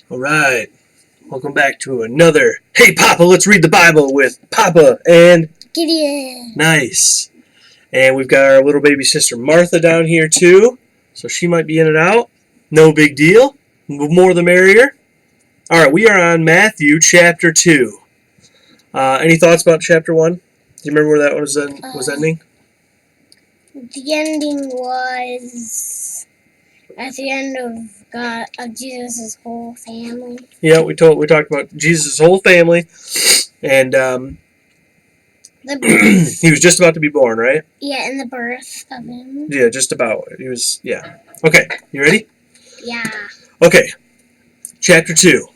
All right. Welcome back to another Hey Papa, let's read the Bible with Papa and Gideon. Nice. And we've got our little baby sister Martha down here too. So she might be in and out. No big deal. More the merrier. All right, we are on Matthew chapter 2. Any thoughts about chapter 1? Do you remember where that was ending? The ending was at the end of Jesus' whole family. Yeah, we talked about Jesus' whole family, and The birth. he was just about to be born, right? Yeah, and the birth of him. Yeah, just about. He was, yeah. Okay, you ready? Yeah. Okay, chapter 2.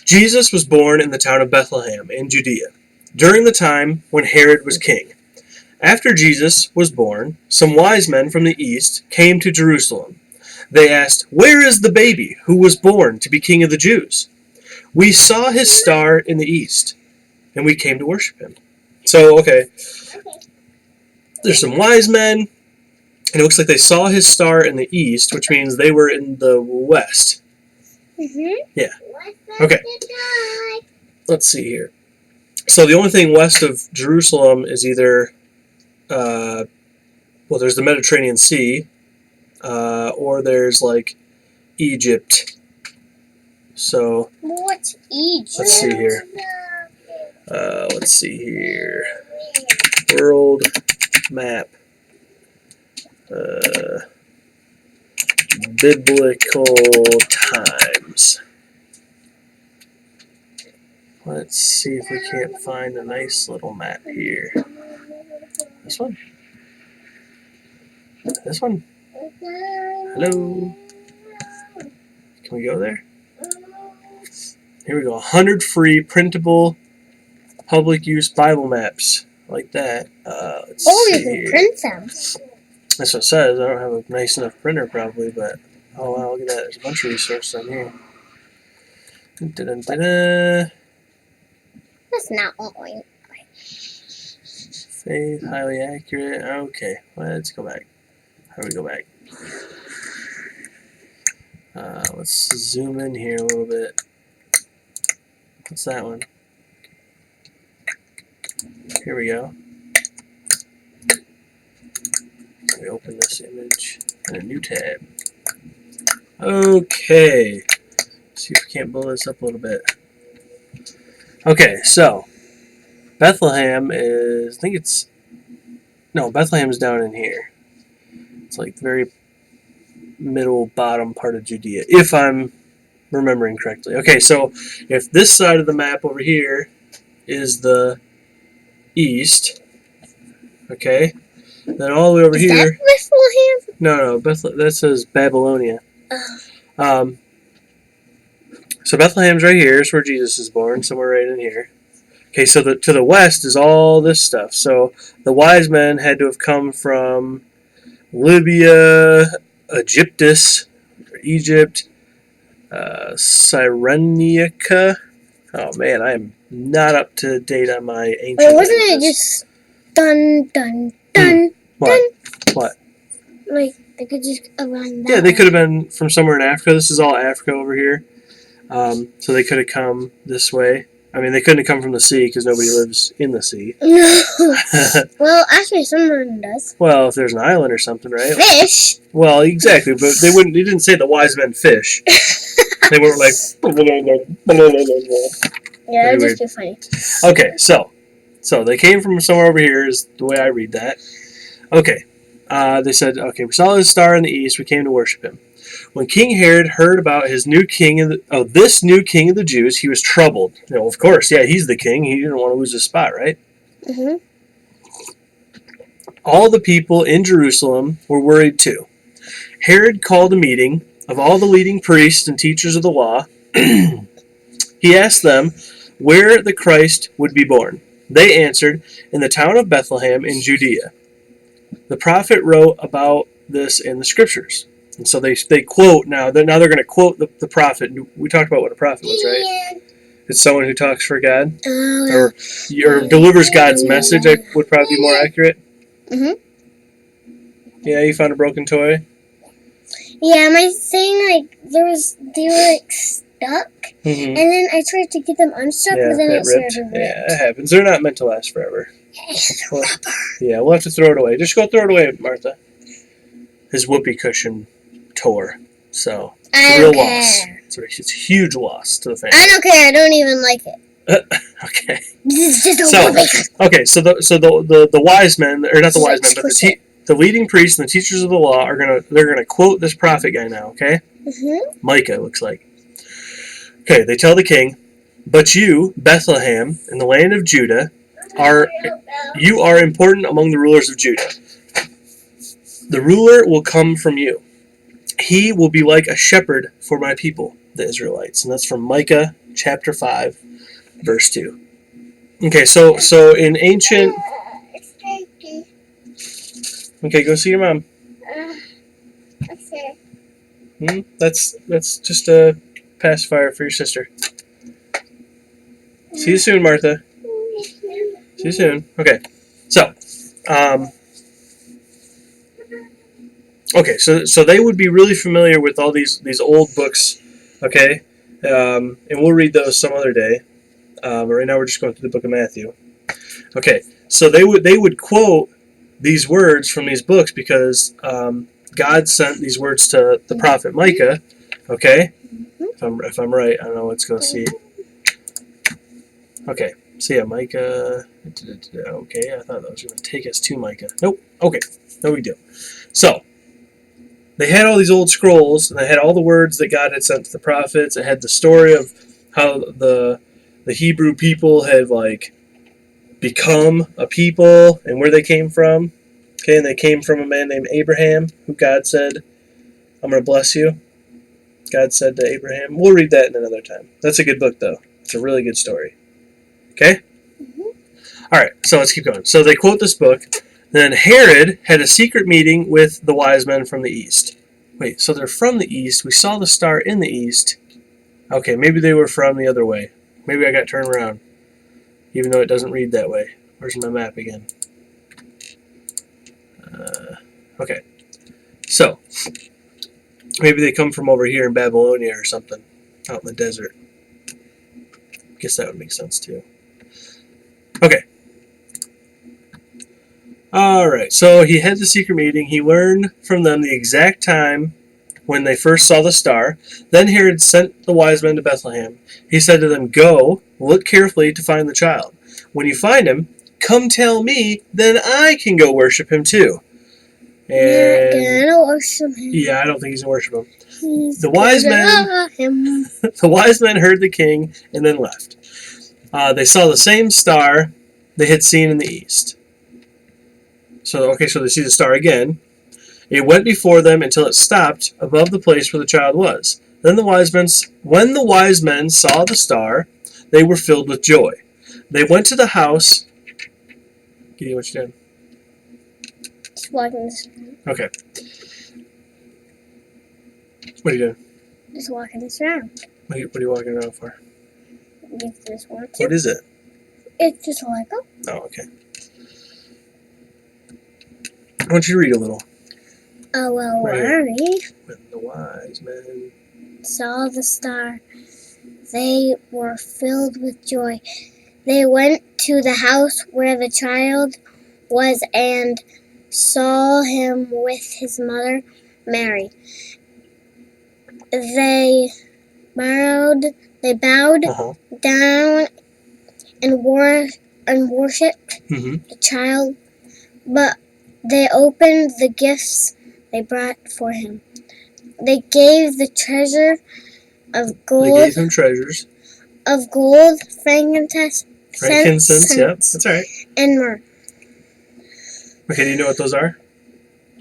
Jesus was born in the town of Bethlehem in Judea, during the time when Herod was king. After Jesus was born, some wise men from the east came to Jerusalem. They asked, "Where is the baby who was born to be king of the Jews? We saw his star in the east, and we came to worship him." So, okay, there's some wise men, and it looks like they saw his star in the east, which means they were in the west. Yeah. Okay. Let's see here. So the only thing west of Jerusalem is either, there's the Mediterranean Sea, or there's like Egypt. So What's Egypt? let's see here. World map. Biblical times. Let's see if we can't find a nice little map here. This one? This one? Hello? Can we go there? Here we go. 100 free printable public use Bible maps. Like that. Let's Oh, see you can here. print them. That's what it says. I don't have a nice enough printer probably, but oh wow, look at that. There's a bunch of resources on here. Da-da-da-da. That's not what we. Faith, highly accurate. Okay, let's go back. How do we go back? Let's zoom in here a little bit. What's that one? Here we go. We open this image in a new tab. Okay. See if we can't blow this up a little bit. Okay, so Bethlehem is, Bethlehem's down in here. It's like the very middle bottom part of Judea, if I'm remembering correctly. Okay, so if this side of the map over here is the east, okay, then all the way over here. Is that Bethlehem? No, that says Babylonia. So Bethlehem's right here. Is where Jesus is born, somewhere right in here. Okay, so to the west is all this stuff. So the wise men had to have come from Libya, Egyptus, Egypt, Cyrenaica. Oh man, I am not up to date on my ancient. Wait, wasn't it just dun dun dun dun? What? Like they could just run that. Yeah, they could have been from somewhere in Africa. This is all Africa over here. So they could have come this way. I mean, they couldn't have come from the sea because nobody lives in the sea. No. Well, actually, someone does. Well, if there's an island or something, right? Fish. Well, exactly, but they wouldn't. They didn't say the wise men fish. They weren't like. Yeah, that'd just be funny. Okay, so they came from somewhere over here is the way I read that. Okay, they said, okay, we saw his star in the east. We came to worship him. When King Herod heard about his new king this new king of the Jews, he was troubled. You know, of course, yeah, he's the king. He didn't want to lose his spot, right? Mhm. All the people in Jerusalem were worried too. Herod called a meeting of all the leading priests and teachers of the law. He asked them where the Christ would be born. They answered, "In the town of Bethlehem in Judea." The prophet wrote about this in the scriptures. And so they quote now. They're going to quote the prophet. We talked about what a prophet was, right? Yeah. It's someone who talks for God or delivers God's message. Would probably be more accurate. Mhm. Yeah, you found a broken toy. Yeah, am I saying like they were like stuck. Mm-hmm. And then I tried to get them unstuck, but then it started to rip. Yeah, it happens. They're not meant to last forever. Yeah, we'll have to throw it away. Just go throw it away, Martha. His whoopee cushion tore. So, I it's a real don't loss. care. It's a huge loss to the family. I don't care. I don't even like it. Okay. This is just a So, whoopee cushion. Okay, so the wise men, or not the wise men, but Twist it. the leading priests and the teachers of the law they're gonna quote this prophet guy now. Okay, Micah looks like. Okay, they tell the king, "But you, Bethlehem, in the land of Judah, are important among the rulers of Judah. The ruler will come from you. He will be like a shepherd for my people, the Israelites." And that's from Micah chapter 5, verse 2. Okay, so in ancient... Okay, go see your mom. That's just a pacifier for your sister. See you soon, Martha. See you soon. Okay, so... Okay, so they would be really familiar with all these old books, okay? And we'll read those some other day. But right now we're just going through the book of Matthew. Okay, so they would quote these words from these books because God sent these words to the prophet Micah. Okay, if I'm right, I don't know. Let's go see. Okay, so yeah, Micah. Okay, I thought that was going to take us to Micah. Nope. Okay, no big deal. So they had all these old scrolls, and they had all the words that God had sent to the prophets. It had the story of how the Hebrew people had become a people and where they came from. Okay, and they came from a man named Abraham, who God said, "I'm going to bless you." God said to Abraham. We'll read that in another time. That's a good book, though. It's a really good story. Okay? All right, so let's keep going. So they quote this book. Then Herod had a secret meeting with the wise men from the east. Wait, so they're from the east. We saw the star in the east. Okay, maybe they were from the other way. Maybe I got turned around, even though it doesn't read that way. Where's my map again? Okay, so maybe they come from over here in Babylonia or something, out in the desert. Guess that would make sense too. Okay. Alright, so he had the secret meeting. He learned from them the exact time when they first saw the star. Then Herod sent the wise men to Bethlehem. He said to them, "Go, look carefully to find the child. When you find him, come tell me, then I can go worship him too." And gonna worship him. yeah, I don't think he's gonna worship him. The wise men heard the king and then left. They saw the same star they had seen in the east. So they see the star again. It went before them until it stopped above the place where the child was. Then when the wise men saw the star, they were filled with joy. They went to the house. Gideon, what you doing? Just walking this around. Okay. What are you doing? Just walking this around. What are you walking around for? You just want to. What is it? It's just a Lego. Oh, okay. I want you to read a little. Oh, well, Right. worry. When the wise men Saw the star. They were filled with joy. They went to the house where the child was and saw him with his mother, Mary. They bowed down and worshipped the child, but they opened the gifts they brought for him. They gave the treasure of gold. They gave him treasures. Of gold, frankincense, Yep, that's all right. and myrrh. Okay, do you know what those are?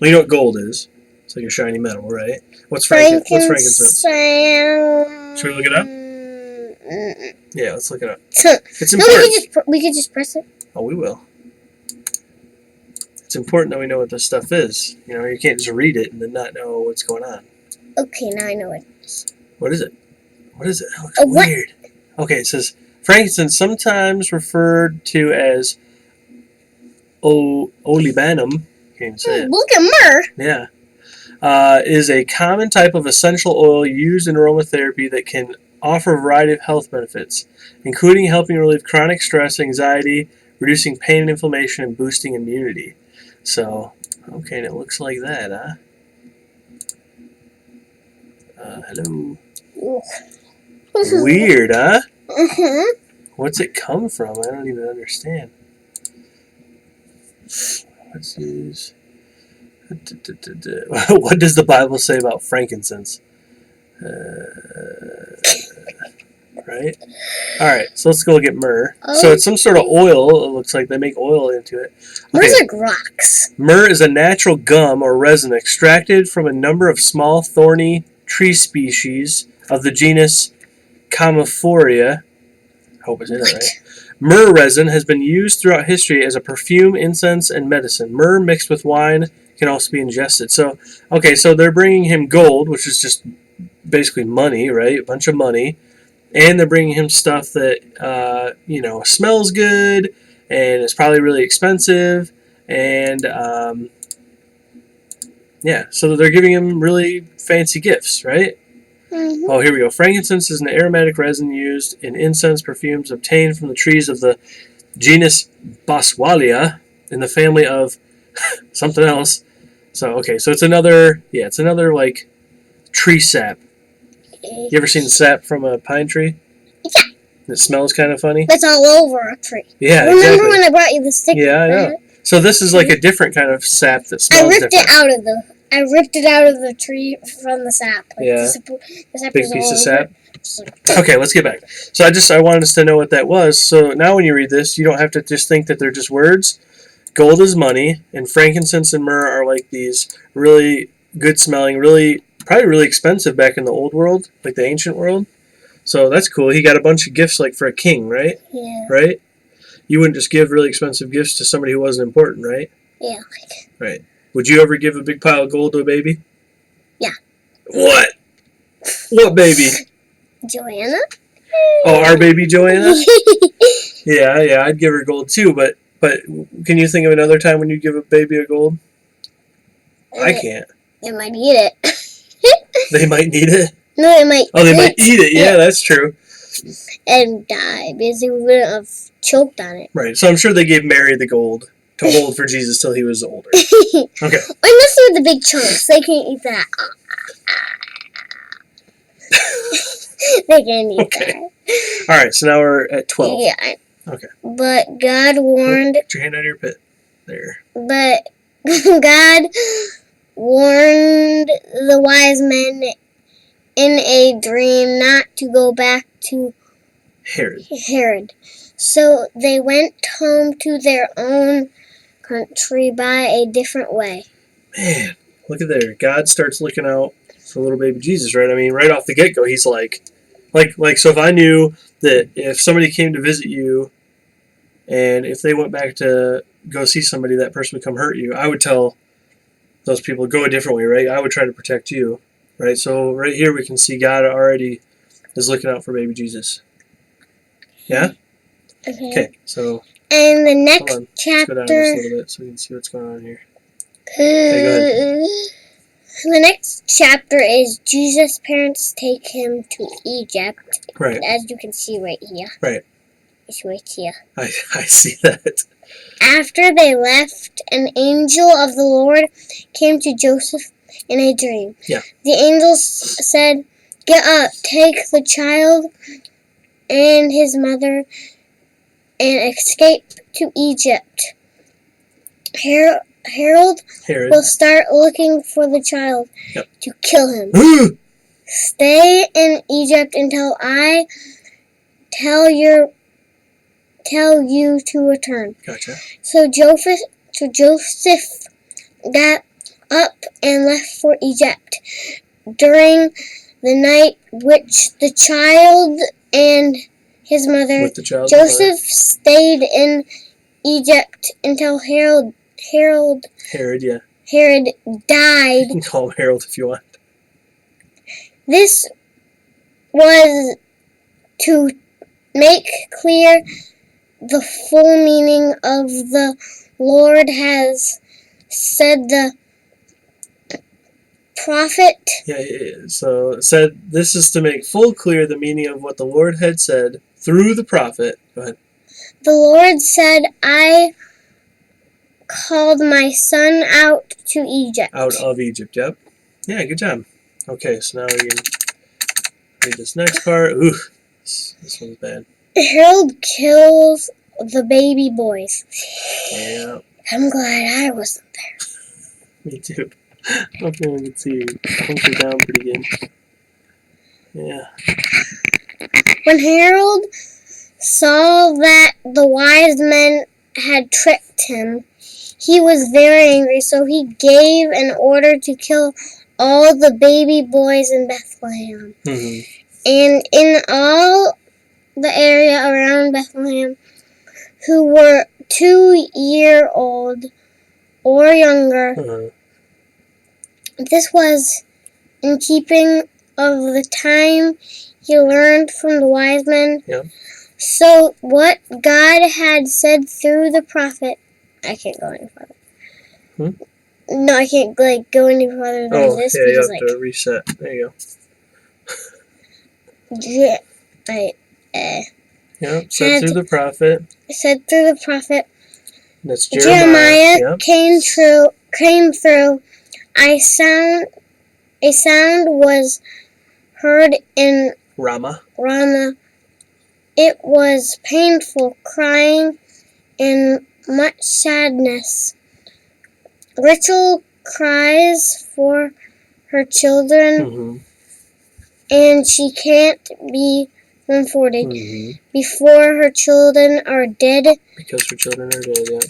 Well, you know what gold is. It's like a shiny metal, right? What's frankincense? Should we look it up? Yeah, let's look it up. It's No, important. we could just press it. Oh, we will. It's important that we know what this stuff is. You know, you can't just read it and then not know what's going on. Okay, now I know it. What is it? What is it? That looks What? weird. Okay, it says frankincense, sometimes referred to as olibanum. Can't even say it. Look at myrrh. Yeah. Is a common type of essential oil used in aromatherapy that can offer a variety of health benefits, including helping relieve chronic stress, anxiety, reducing pain and inflammation, and boosting immunity. So, okay, and it looks like that, huh? Hello. Weird, huh? What's it come from? I don't even understand. Let's use. What does the Bible say about frankincense? Right? Alright, so let's go get myrrh. So it's some sort of oil. It looks like they make oil into it. Okay. Myrrh's like rocks. Myrrh is a natural gum or resin extracted from a number of small thorny tree species of the genus Commiphora. I hope I said that right. Myrrh resin has been used throughout history as a perfume, incense, and medicine. Myrrh mixed with wine can also be ingested. So, okay, so they're bringing him gold, which is just basically money, right? A bunch of money. And they're bringing him stuff that, smells good and is probably really expensive. And, so they're giving him really fancy gifts, right? Mm-hmm. Oh, here we go. Frankincense is an aromatic resin used in incense perfumes obtained from the trees of the genus Boswellia in the family of something else. So, okay, so it's another like tree sap. You ever seen sap from a pine tree? Yeah. It smells kind of funny. It's all over a tree. Yeah, Remember exactly. when I brought you the stick? Yeah, I know. So this is like a different kind of sap that smells I ripped different. I ripped it out of the tree from the sap. Like, Yeah. the sap Big is piece all of over. sap. Okay, let's get back. So I wanted us to know what that was. So now when you read this, you don't have to just think that they're just words. Gold is money, and frankincense and myrrh are like these really good smelling, probably really expensive back in the old world, like the ancient world. So that's cool. He got a bunch of gifts like for a king, right? Yeah. Right? You wouldn't just give really expensive gifts to somebody who wasn't important, right? Yeah. Right. Would you ever give a big pile of gold to a baby? Yeah. What? What baby? Joanna? Oh, our baby Joanna? Yeah, I'd give her gold too, but can you think of another time when you give a baby a gold? I can't. They might eat it. They might need it? No, they might they might eat it. Yeah, that's true. And die because they wouldn't have choked on it. Right, so I'm sure they gave Mary the gold to hold for Jesus till he was older. Okay. Unless they're the big chunks. They can't eat that. They can't eat that. Alright, so now we're at 12. Yeah. Okay. But God warned... Put your hand out of your pit. There. But God warned the wise men in a dream not to go back to Herod. So they went home to their own country by a different way. Man, look at there. God starts looking out for little baby Jesus, right? I mean, right off the get-go, he's like, so if I knew that if somebody came to visit you and if they went back to go see somebody, that person would come hurt you, I would tell those people, go a different way, right? I would try to protect you, right? So right here we can see God already is looking out for baby Jesus. Yeah? Okay, so... And the next hold on. chapter... Let's go down just a little bit so we can see what's going on here. Okay, go ahead. The next chapter is Jesus' parents take him to Egypt. Right. As you can see right here. Right. It's right here. I see that. After they left, an angel of the Lord came to Joseph in a dream. Yeah. The angel said, "Get up, take the child and his mother and escape to Egypt. Herod will start looking for the child to kill him. Stay in Egypt until I tell you to return." Gotcha. So Joseph got up and left for Egypt. During the night which the child and his mother, Joseph stayed in Egypt until Herod died. You can call him Harold if you want. This was to make clear the full meaning of the Lord has said the prophet. So it said, this is to make full clear the meaning of what the Lord had said through the prophet. Go ahead. The Lord said, I called my son out to Egypt. Out of Egypt, yep. Yeah, good job. Okay, so now we can read this next part. Ooh, this one's bad. Harold kills the baby boys. Yeah, I'm glad I wasn't there. me too. Hopefully we can see you hunker down pretty good. Yeah. When Harold saw that the wise men had tricked him, he was very angry, so he gave an order to kill all the baby boys in Bethlehem. Mm-hmm. And in all the area around Bethlehem who were 2-year-old or younger. Uh-huh. This was in keeping of the time he learned from the wise men. Yep. So what God had said through the prophet, I can't go any further. No, I can't go any further than this yeah, because you have to reset. There you go. Yeah, Yep, said through the prophet. Said through the prophet. That's Jeremiah. Yep. came through. A sound was heard in Ramah. It was painful, crying and much sadness. Rachel cries for her children, Mm-hmm. and she can't be comforted Mm-hmm. before her children are dead. Because her children are dead, yeah.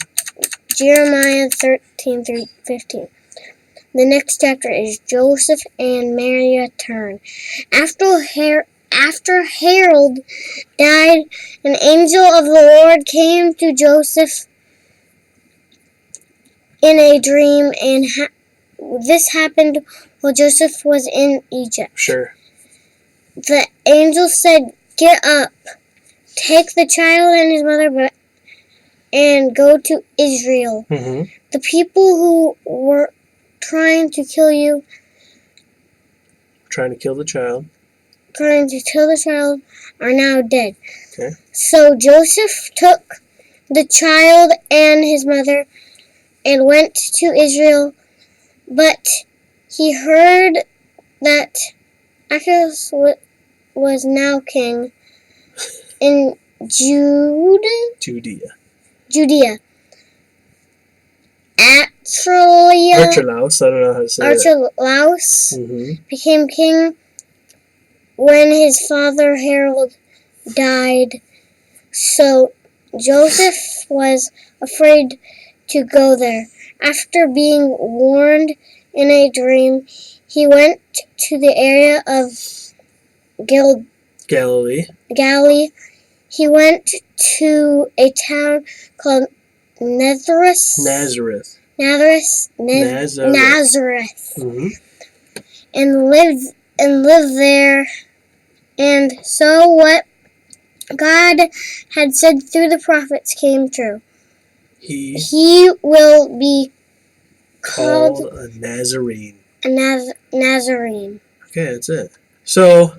Jeremiah 13:15. The next chapter is Joseph and Mary return. After Harold died, an angel of the Lord came to Joseph in a dream, and this happened while Joseph was in Egypt. Sure. The angel said, "Get up, take the child and his mother, and go to Israel. Mm-hmm. The people who were trying to kill you, Trying to kill the child, are now dead." Okay. So Joseph took the child and his mother and went to Israel, but he heard that Archelaus was now king in Judea. Archelaus, I don't know how to say that. Archelaus became king when his father Harold died. So Joseph was afraid to go there. After being warned in a dream, he went to the area of Galilee. He went to a town called Nazareth. Mm-hmm. And lived there. And so what God had said through the prophets came true. He will be called a Nazarene. Nazarene. Okay, that's it. So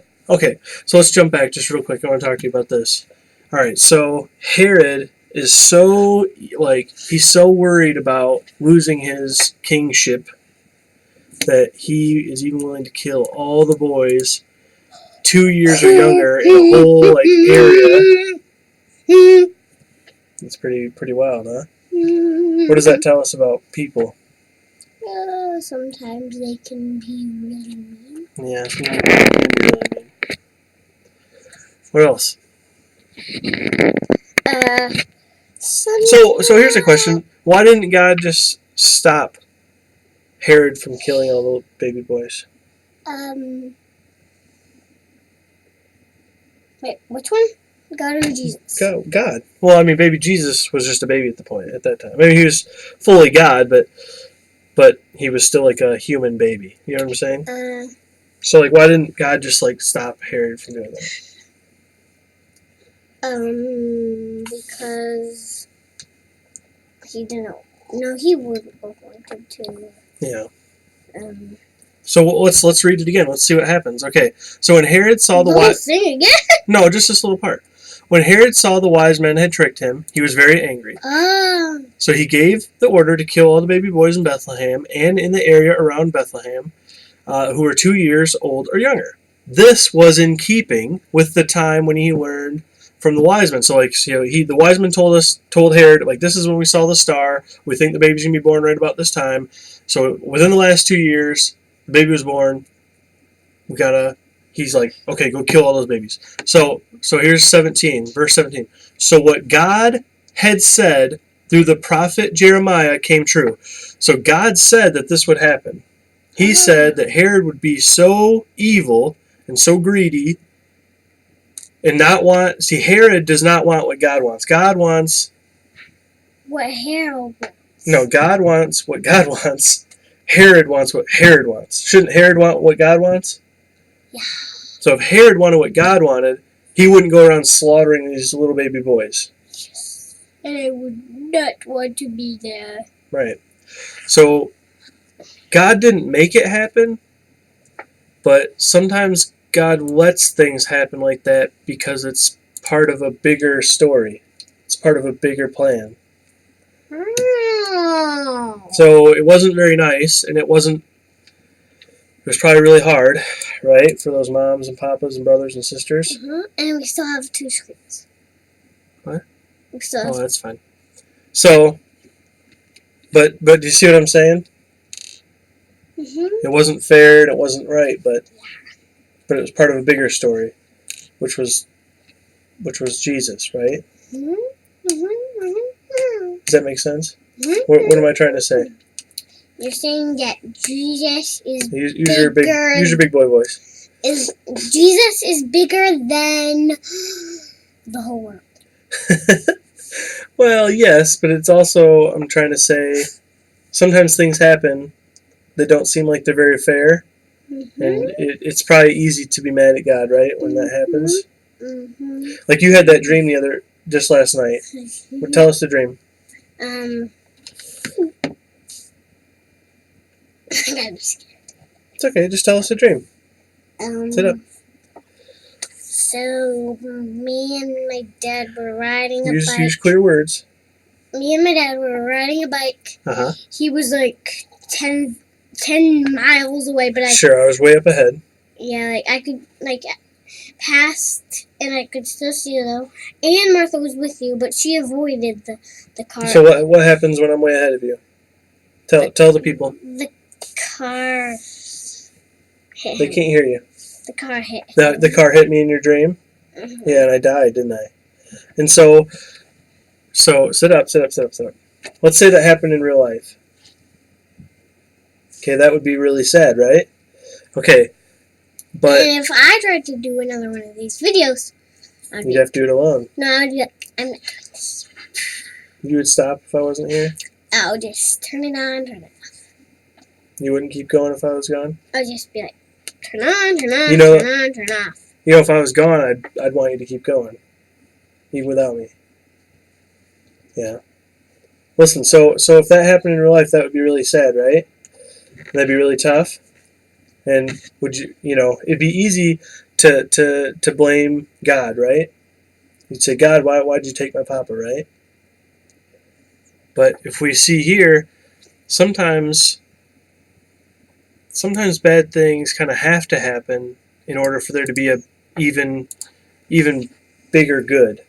let's jump back just real quick. I want to talk to you about this. All right, so Herod is so he's so worried about losing his kingship that he is even willing to kill all the boys 2 years or younger in the whole area. It's pretty wild, huh? What does that tell us about people? Sometimes they can be really mean. Yeah, sometimes they can be really mean. What else? So here's a question. Why didn't God just stop Herod from killing all the baby boys? Wait, which one? God or Jesus? God. Well, I mean, baby Jesus was just a baby at that time. I mean, he was fully God, but he was still like a human baby. You know what I'm saying? So why didn't God just stop Herod from doing that? Because he didn't. No, he wouldn't have wanted to. Yeah. So let's read it again. Let's see what happens. Okay. So when Herod saw the Don't sing again. No, just this little part. When Herod saw the wise men had tricked him, he was very angry. Oh. So he gave the order to kill all the baby boys in Bethlehem and in the area around Bethlehem who were 2 years old or younger. This was in keeping with the time when he learned from the wise men. So, like, the wise men told Herod, like, this is when we saw the star. We think the baby's gonna be born right about this time. So, within the last 2 years, the baby was born. He's like, okay, go kill all those babies. So here's 17, verse 17. So what God had said through the prophet Jeremiah came true. So God said that this would happen. He said that Herod would be so evil and so greedy and Herod does not want what God wants. God wants what Harold wants. No, God wants what God wants. Herod wants what Herod wants. Shouldn't Herod want what God wants? Yeah. So if Herod wanted what God wanted, he wouldn't go around slaughtering these little baby boys. Yes. And I would not want to be there. Right. So God didn't make it happen, but sometimes God lets things happen like that because it's part of a bigger story. It's part of a bigger plan. Oh. So it wasn't very nice, and it was probably really hard, right, for those moms and papas and brothers and sisters. Mm-hmm. And we still have 2 screens. What? We still have that's fine. So, but do you see what I'm saying? Mm-hmm. It wasn't fair and it wasn't right, but it was part of a bigger story, which was Jesus, right? Mm-hmm. Mm-hmm. Mm-hmm. Does that make sense? Mm-hmm. What am I trying to say? You're saying that Jesus is Use your big boy voice. Jesus is bigger than the whole world. Well, yes, but it's also, I'm trying to say, sometimes things happen that don't seem like they're very fair, Mm-hmm. and it's probably easy to be mad at God, right, when that happens. Mm-hmm. Like you had that dream just last night. Mm-hmm. Tell us the dream. I'm scared. It's okay, just tell us the dream. Sit up. So me and my dad were riding a bike. Use clear words. Me and my dad were riding a bike. Uh-huh. He was like 10 miles away, but Sure, I was way up ahead. Yeah, like I could passed and I could still see you though. And Martha was with you, but she avoided the car. So what happens when I'm way ahead of you? Tell the people. The car hit They him. can't hear you. The car hit The car hit me in your dream? Mm-hmm. Yeah, and I died, didn't I? And so sit up. Let's say that happened in real life. Okay, that would be really sad, right? Okay, but And if I tried to do another one of these videos, you'd have to do it alone. No, I'd be like, I'm not doing this. You would stop if I wasn't here? I'll just turn it on, turn it off. You wouldn't keep going if I was gone? I'll just be like, turn on, turn on, You know- turn on, turn off. You know, if I was gone, I'd want you to keep going, even without me. Yeah. Listen, so if that happened in real life, that would be really sad, right? That'd be really tough. And would it'd be easy to blame God, right? You'd say, God, why'd you take my papa, right? But if we see here, sometimes bad things kind of have to happen in order for there to be a even bigger good.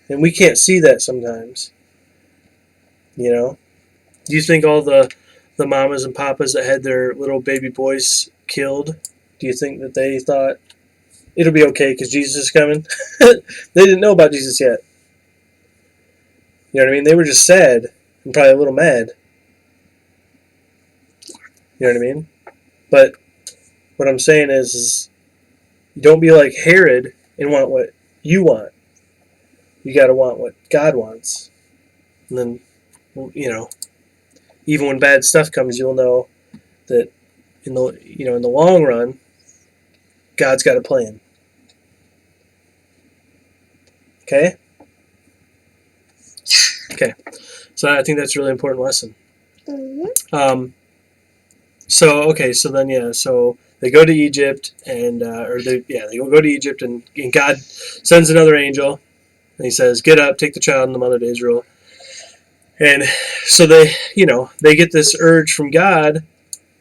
And we can't see that sometimes. You know? Do you think all the mamas and papas that had their little baby boys killed, do you think that they thought it'll be okay because Jesus is coming? They didn't know about Jesus yet. You know what I mean? They were just sad and probably a little mad. You know what I mean? But what I'm saying is don't be like Herod and want what you want. You got to want what God wants. And then, even when bad stuff comes, you'll know that in the long run, God's got a plan. Okay? Okay. So I think that's a really important lesson. Mm-hmm. So they go to Egypt and they go to Egypt and God sends another angel and he says, "Get up, take the child and the mother to Israel." And so they get this urge from God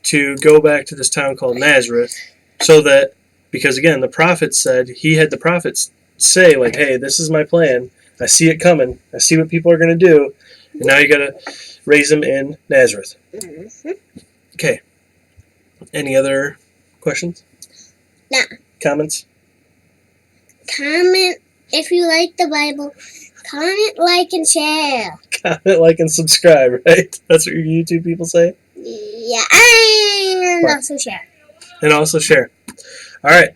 to go back to this town called Nazareth, so that, because again the prophets said, he had the prophets say like, "Hey, this is my plan. I see it coming. I see what people are going to do, and now you got to raise them in Nazareth." Okay. Any other questions? No. Comments? Comment if you like the Bible. Comment, like, and share. Comment, like, and subscribe, right? That's what your YouTube people say? Yeah, and What? also share. And also share. All right.